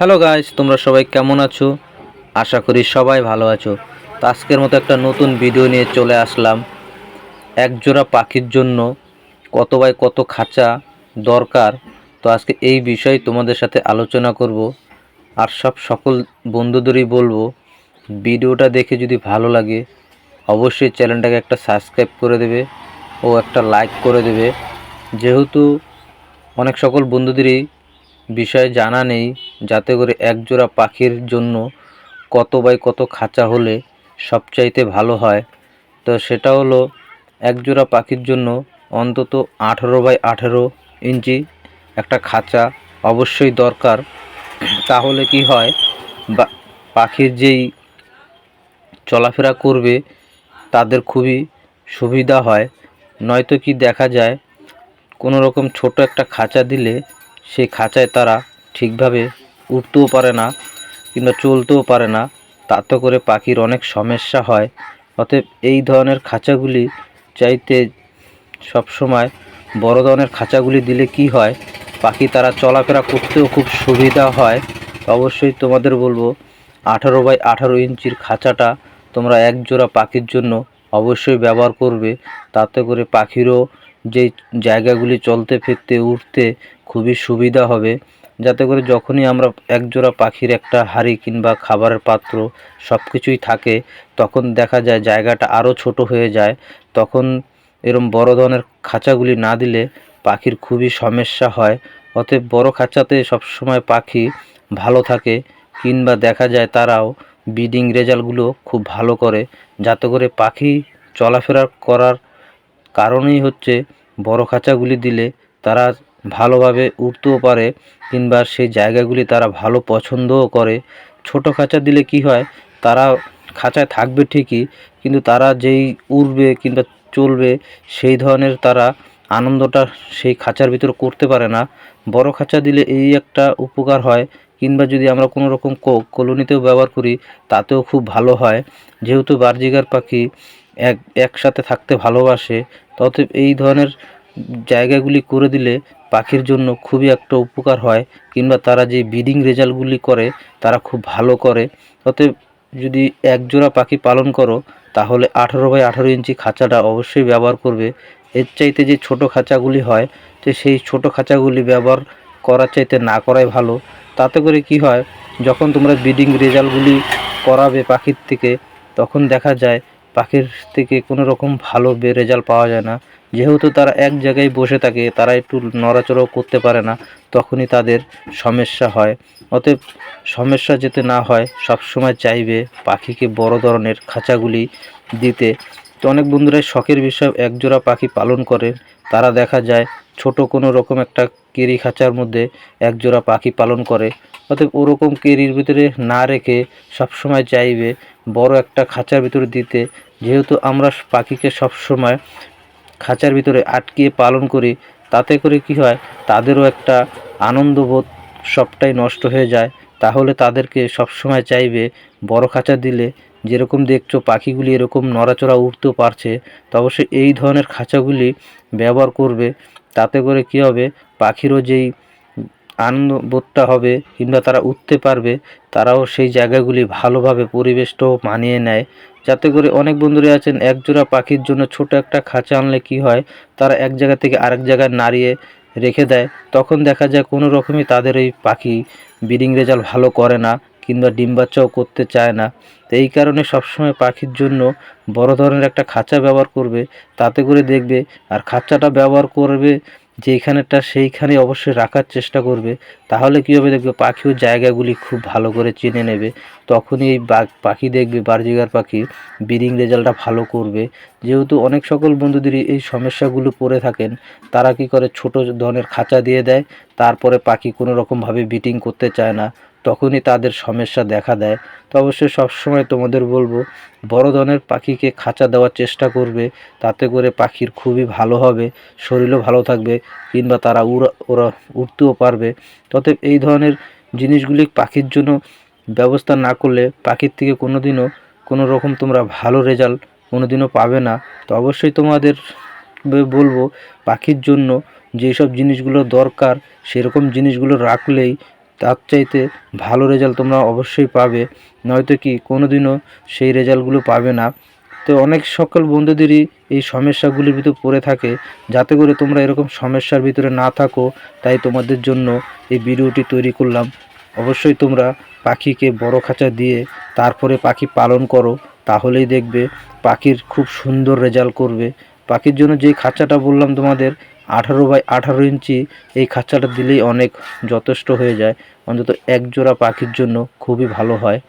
Hello guys, তোমরা সবাই কেমন আছো? আশা করি সবাই ভালো আছো। তো আজকের মতো একটা নতুন ভিডিও নিয়ে চলে আসলাম। একজোড়া পাখির জন্য কত বাই কত খাঁচা দরকার। তো আজকে এই বিষয়ে তোমাদের সাথে আলোচনা করব। আর সকল বন্ধুদেরই বলবো, ভিডিওটা দেখে যদি ভালো লাগে অবশ্যই চ্যানেলটাকে একটা সাবস্ক্রাইব করে দেবে ও একটা লাইক করে দেবে। যেহেতু অনেক সকল বন্ধুদেরই বিষয়ে জানা নেই, যাতে করে একজোড়া পাখির জন্য কত বাই কত খাঁচা হলে সবচাইতে ভালো হয়। তো সেটা হলো, একজোড়া পাখির জন্য অন্তত 18 বাই 18 ইঞ্চি একটা খাঁচা অবশ্যই দরকার। তাহলে কি হয়, বা পাখির যেই চলাফেরা করবে তাদের খুবই সুবিধা হয়। নয়তো কি দেখা যায়, কোনো রকম ছোট একটা খাঁচা দিলে সেই খাঁচায় তারা ঠিকভাবে উঠতেও পারে না কিংবা চলতেও পারে না, তাতে করে পাখির অনেক সমস্যা হয়। অতএব এই ধরনের খাঁচাগুলি চাইতে সবসময় বড় ধরনের খাঁচাগুলি দিলে কি হয়, পাখি তারা চলাফেরা করতেও খুব সুবিধা হয়। অবশ্যই তোমাদের বলবো, 18 বাই 18 ইঞ্চির খাঁচাটা তোমরা এক জোড়া পাখির জন্য অবশ্যই ব্যবহার করবে। তাতে করে পাখিরও যেই জায়গাগুলি চলতে ফিরতে উঠতে খুবই সুবিধা হবে। যাতে করে যখনই আমরা একজোড়া পাখির একটা হাঁড়ি কিংবা খাবারের পাত্র সব কিছুই থাকে, তখন দেখা যায় জায়গাটা আরও ছোট হয়ে যায়। তখন এরম বড় ধরনের খাঁচাগুলি না দিলে পাখির খুবই সমস্যা হয়। অতএব বড় খাঁচাতে সবসময় পাখি ভালো থাকে, কিংবা দেখা যায় তারাও ব্রিডিং রেজাল্টগুলো খুব ভালো করে। যাতে করে পাখি চলাফেরা করার কারণেই হচ্ছে, বড় খাঁচাগুলি দিলে তারা ভালোভাবে উঠতেও পারে কিংবা সেই জায়গাগুলি তারা ভালো পছন্দও করে। ছোট খাঁচা দিলে কি হয়, তারা খাঁচায় থাকবে ঠিকই, কিন্তু তারা যেই উড়বে কিংবা চলবে সেই ধরনের তারা আনন্দটা সেই খাঁচার ভিতর করতে পারে না। বড় খাঁচা দিলে এই একটা উপকার হয়, কিংবা যদি আমরা কোনো রকম কলোনিতেও ব্যবহার করি তাতেও খুব ভালো হয়। যেহেতু বারজিগার পাখি একসাথে থাকতে ভালোবাসে, অতএব এই ধরনের জায়গাগুলি করে দিলে পাখির জন্য খুবই একটা উপকার হয়, কিংবা তারা যে ব্রিডিং রেজাল্টগুলি করে তারা খুব ভালো করে। অতএব যদি একজোড়া পাখি পালন করো, তাহলে 18 বাই 18 ইঞ্চি খাঁচাটা অবশ্যই ব্যবহার করবে। এর চাইতে যে ছোট খাঁচাগুলি হয়, তো সেই ছোট খাঁচাগুলি ব্যবহার করার চাইতে না করাই ভালো। তাতে করে কি হয়, যখন তোমরা ব্রিডিং রেজাল্টগুলি করাবে পাখির থেকে, তখন দেখা যায় পাখির থেকে কোনো রকম ভালো রেজাল্ট পাওয়া যায় না। যেহেতু তারা এক জায়গায় বসে থাকে, তারা একটু নড়াচড়াও করতে পারে না, তখনই তাদের সমস্যা হয়। অতএব সমস্যা যাতে না হয়, সবসময় চাইবে পাখিকে বড় ধরনের খাঁচাগুলি দিতে। তো অনেক বন্ধুরাই শখের বিষয় একজোড়া পাখি পালন করেন, তারা দেখা যায় ছোট কোনো রকম একটা কেরি খাঁচার মধ্যে একজোড়া পাখি পালন করে। অতএব ওরকম কেরির ভিতরে না রেখে সবসময় চাইবে বড় একটা খাঁচার ভিতরে দিতে। যেহেতু আমরা পাখিকে সবসময় খাঁচার ভিতরে আটকিয়ে পালন করি, তাতে করে কি হয়, তাদেরও একটা আনন্দবোধ সবটাই নষ্ট হয়ে যায়। তাহলে তাদেরকে সবসময় চাইবে বড় খাঁচা দিলে, যেরকম দেখছো পাখিগুলি এরকম নড়াচড়া উঠতেও পারছে, তো অবশ্যই এই ধরনের খাঁচাগুলি ব্যবহার করবে। তাতে করে কি হবে, পাখিরও যেই আনন্দবোধটা হবে কিংবা তারা উঠতে পারবে, তারাও সেই জায়গাগুলি ভালোভাবে পরিবেশটাও মানিয়ে নেয়। যাতে করে অনেক বন্ধুরা আছেন, একজোড়া পাখির জন্য ছোট একটা খাঁচা আনলে কি হয়, তারা এক জায়গা থেকে আরেক জায়গায় নাড়িয়ে রেখে দেয়। তখন দেখা যায় কোনো রকমই তাদের এই পাখি ব্রিডিং রেজাল্ট ভালো করে না, কিংবা ডিম বাচ্চাও করতে চায় না। তো এই কারণে সবসময় পাখির জন্য বড় ধরনের একটা খাঁচা ব্যবহার করবে। তাতে করে দেখবে, আর খাঁচাটা ব্যবহার করবে যেইখানেটা সেইখানে অবশ্যই রাখার চেষ্টা করবে। তাহলে কী হবে, দেখবে পাখিও জায়গাগুলি খুব ভালো করে চিনে নেবে। তখনই এই পাখি দেখবে, বারজিগার পাখি ব্রিডিং রেজাল্টটা ভালো করবে। যেহেতু অনেক সকল বন্ধুদেরই এই সমস্যাগুলো পড়ে থাকেন, তারা কি করে, ছোট ধরনের খাঁচা দিয়ে দেয়, তারপরে পাখি কোনো রকমভাবে ব্রিডিং করতে চায় না, তখনই তাদের সমস্যা দেখা দেয়। তো অবশ্যই সবসময় তোমাদের বলবো, বড় ধরনের পাখিকে খাঁচা দেওয়ার চেষ্টা করবে। তাতে করে পাখির খুবই ভালো হবে, শরীরও ভালো থাকবে, কিংবা তারা ওরা উঠতেও পারবে। অতএব এই ধরনের জিনিসগুলি পাখির জন্য ব্যবস্থা না করলে পাখির থেকে কোনোদিনও কোনো রকম তোমরা ভালো রেজাল্ট কোনোদিনও পাবে না। তো অবশ্যই তোমাদের বলবো, পাখির জন্য যেসব জিনিসগুলো দরকার সেরকম জিনিসগুলো রাখলেই তার চাইতে ভালো রেজাল্ট তোমরা অবশ্যই পাবে, নয়তো কি কোনো দিনও সেই রেজাল্টগুলো পাবে না। তো অনেক সকল বন্ধুদেরই এই সমস্যাগুলির ভিতর পড়ে থাকে, যাতে করে তোমরা এরকম সমস্যার ভিতরে না থাকো, তাই তোমাদের জন্য এই ভিডিওটি তৈরি করলাম। অবশ্যই তোমরা পাখিকে বড় খাঁচা দিয়ে তারপরে পাখি পালন করো, তাহলেই দেখবে পাখির খুব সুন্দর রেজাল্ট করবে। পাখির জন্য যে খাঁচাটা বললাম তোমাদের 18x18 ইঞ্চি, এই খাঁচাটা দিলেই অনেক যথেষ্ট হয়ে যায়, অন্তত এক জোড়া পাখির জন্য খুবই ভালো হয়।